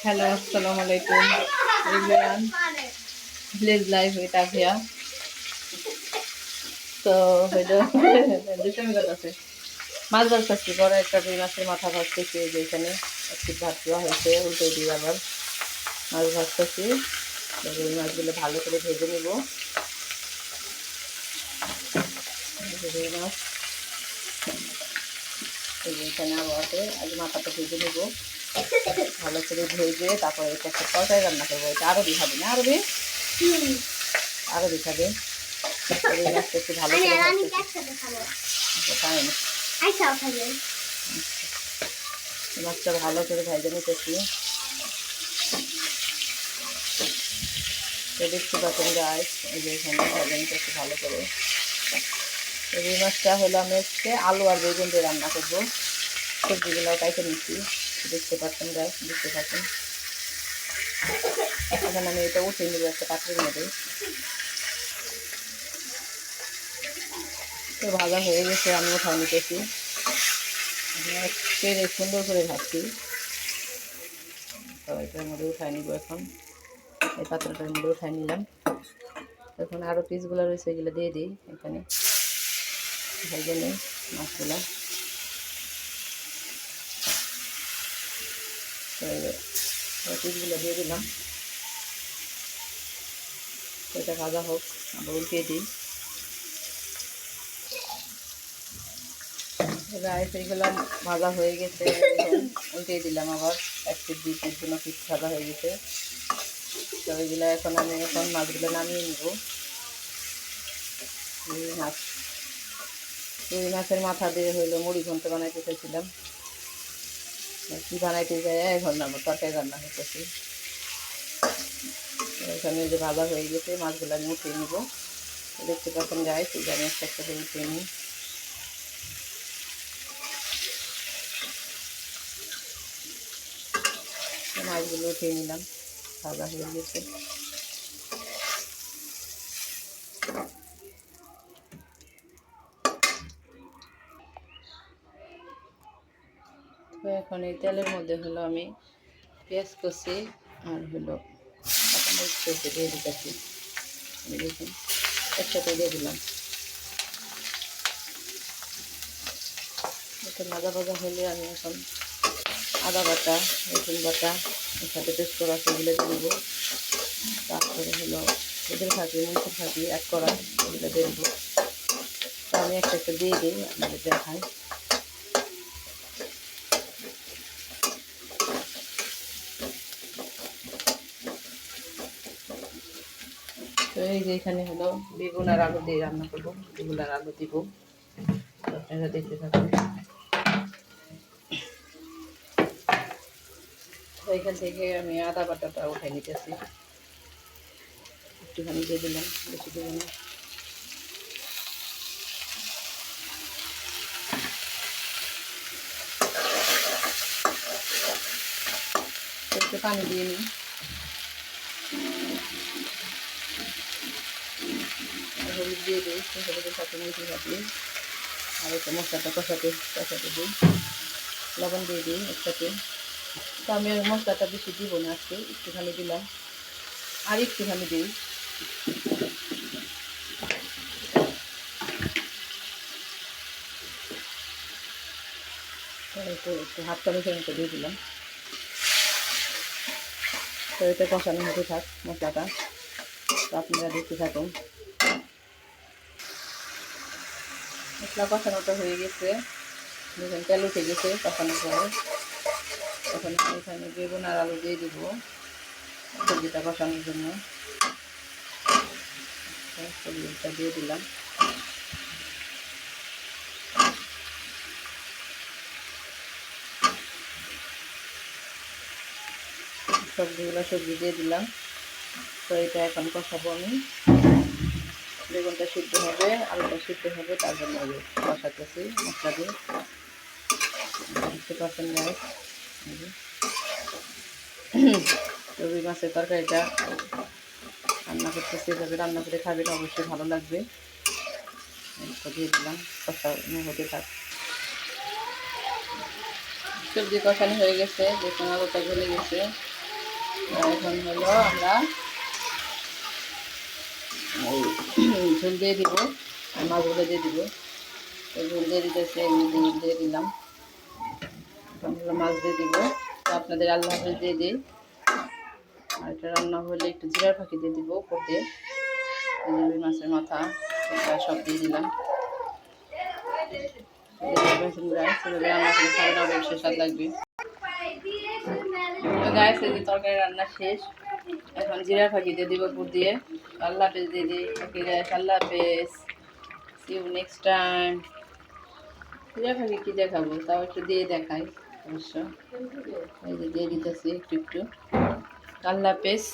Hello, আসসালামু আলাইকুম everyone. Village life with Afia. তো হইলো দুষ্টামি কথা আছে। মাছ ভাজতেছি, বড় একটা রুই মাছের মাথা ভাজতেছি। এই যে এখানে একটু ভাত দেওয়া হয়েছে, উল্টে দিয়ে আবার মাছ ভাজতেছি। রুই মাছগুলো ভালো করে ভেজে নেব। রুই মাছ এই যে এখানে আবার আছে, আগে মাথাটা ভেজে নেব ভালো করে ভেজে, তারপরে এটা একটা তরকারি রান্না করবো। এটা আরও দিখাবে না, আরও দিখাবে। রুই মাছটা একটু ভালো করে মাছটা ভালো করে ভেজে নিতেছি। তো দেখতে পাচ্ছেন গাছ, এই যে এখানে ভেজে নিতেছি ভালো করে। রুই মাছটা হলো আমি হচ্ছে আলু আর বেগুন দিয়ে রান্না করবো। সবজিগুলো কাইটে নিচ্ছি, দেখতে পাচ্ছেন গাছ, দেখতে পাচ্ছেন। এখন আমি এটা উঠিয়ে নেবো একটা পাত্রের মধ্যে। তো ভাজা হয়ে গেছে, আমি উঠাই নিতেছি। তেলে সুন্দর করে ভাজছি। তো এটার মধ্যে উঠাই নিব এখন, এই পাত্রটার মধ্যে উঠাই নিলাম। এখন আরও পিসগুলো রয়েছে, এগুলো দিয়ে দিই এখানে ভেজে নিই মাছগুলো। তো পিসগুলো দিয়ে দিলাম। তো এটা ভাজা হোক, আবার উল্টিয়ে দিই। রাইস এইগুলো ভাজা হয়ে গেছে, উল্টিয়ে দিলাম আবার। এক পিস দুই পিস জন্য পিস ভাজা হয়ে গেছে। তো ওইগুলো এখন আমি মাছগুলো নামিয়ে নিব। রুই মাছের মাথা দিয়ে হইলো মুড়ি ঘন্ট বানাইতে চাইছিলাম, কি বানাইতে যাই এখন না তরকারি রান্না হইতেছি। এখানে যে ভাজা হয়ে গেছে, মাছগুলো আমি উঠিয়ে নিব। দেখতে পাচ্ছেন গাইস, এই আমি একটা একটা করে উঠিয়ে নিই। মাছগুলো উঠিয়ে নিলাম, ভাজা হয়ে গেছে। তো এখন এই তেলের মধ্যে হলো আমি পেঁয়াজ কষি আর হলো কাঁচামরিচ কষে দিয়ে দিতেছি। দেখুন একসাথে দিয়ে দিলাম। একটু ভাজা ভাজা হলে আমি এখন আদা বাটা, রসুন বাটা এর সাথে পেস্ট করা সেগুলো দিয়ে দেবো। তারপরে হলো এদের ফাঁকি মরিচের ফাঁকি অ্যাড করা, এগুলো দিয়ে দেবো। তো আমি একটা একটা দিয়ে দিই, আপনাদের দেখাই। তো এই যে এখানে হলো বেগুন আর আলু দিয়ে রান্না করবো, বেগুন আর আলু দিব। আপনারা দেখতে থাকুন। তো এখান থেকে আমি আদা বাটাটা উঠাই নিতেছি, একটুখানি দিয়ে দিলাম, বেশি দেবো না। একটু পানি দিয়ে নিই, হলুদ দিয়ে দিই, হলুদের সাথে মিশিয়ে থাকি। আর একটু মশলাটা কষাতে দিই, লবণ দিয়ে দিই একসাথে। তো আমি আর মশলাটা বেশি দিব না, আজকে একটুখানি দিলাম, আর একটুখানি দিই। একটু হাফ চামচের মতো দিয়ে দিলাম। তো এটা কষানো হতে থাক মশলাটা, তো আপনারা দেখতে থাকুন। মশলা কষানোটা হয়ে গেছে, দেখুন তেল উঠে গেছে কষানোর পরে। এখন এখানে বেগুন আর আলু দিয়ে দিব সবজিটা কষানোর জন্য। সবজিটা দিয়ে দিলাম। সবজি দিয়ে দিলাম। তো এটা এখন কষাবো আমি। বেগুনটা সিদ্ধ হবে, আলুটা সিদ্ধ হবে, তার জন্য কষাতেছি মশলা দিয়ে। দেখতে পাচ্ছেন গাইস, রুই মাছের তরকারিটা রান্না করতেছি, এভাবে রান্না করে খাবেন, অবশ্যই ভালো লাগবে। দিয়ে দিলাম, কষানো হতে থাক। সবজি কষানো হয়ে গেছে, দেখুন আলুটা গলে গেছে। এখন হলো আমরা ঝোল দিয়ে দিব, মাছগুলো দিয়ে দিব। ঝোল দিয়ে দিতেছে, ঝোল দিয়ে দিলাম। এখন হলো মাছ দিয়ে দিব। তো আপনাদের আল্লাহ হাফেজ দিয়ে দিই। আর এটা রান্না হলে একটু জিরার ফাঁকি দিয়ে দিব উপর দিয়ে। রুই মাছের মাথা এটা সব দিয়ে দিলাম। অবশ্যই স্বাদ লাগবে। তো গাইস, এই যে তরকারি রান্না শেষ। এখন জিরা ফাঁকি দিয়ে দিব উপর দিয়ে। আল্লাহ হাফেজ দিয়ে দিই। ওকে গাইস, আল্লাহ হাফেজ, সি ইউ নেক্সট টাইম। জিরা ফাঁকি কি দেখাবো, তাও একটু দিয়ে দেখাই অবশ্য। এই যে দিয়ে দিতেছি একটু একটু। আল্লাহ হাফেজ।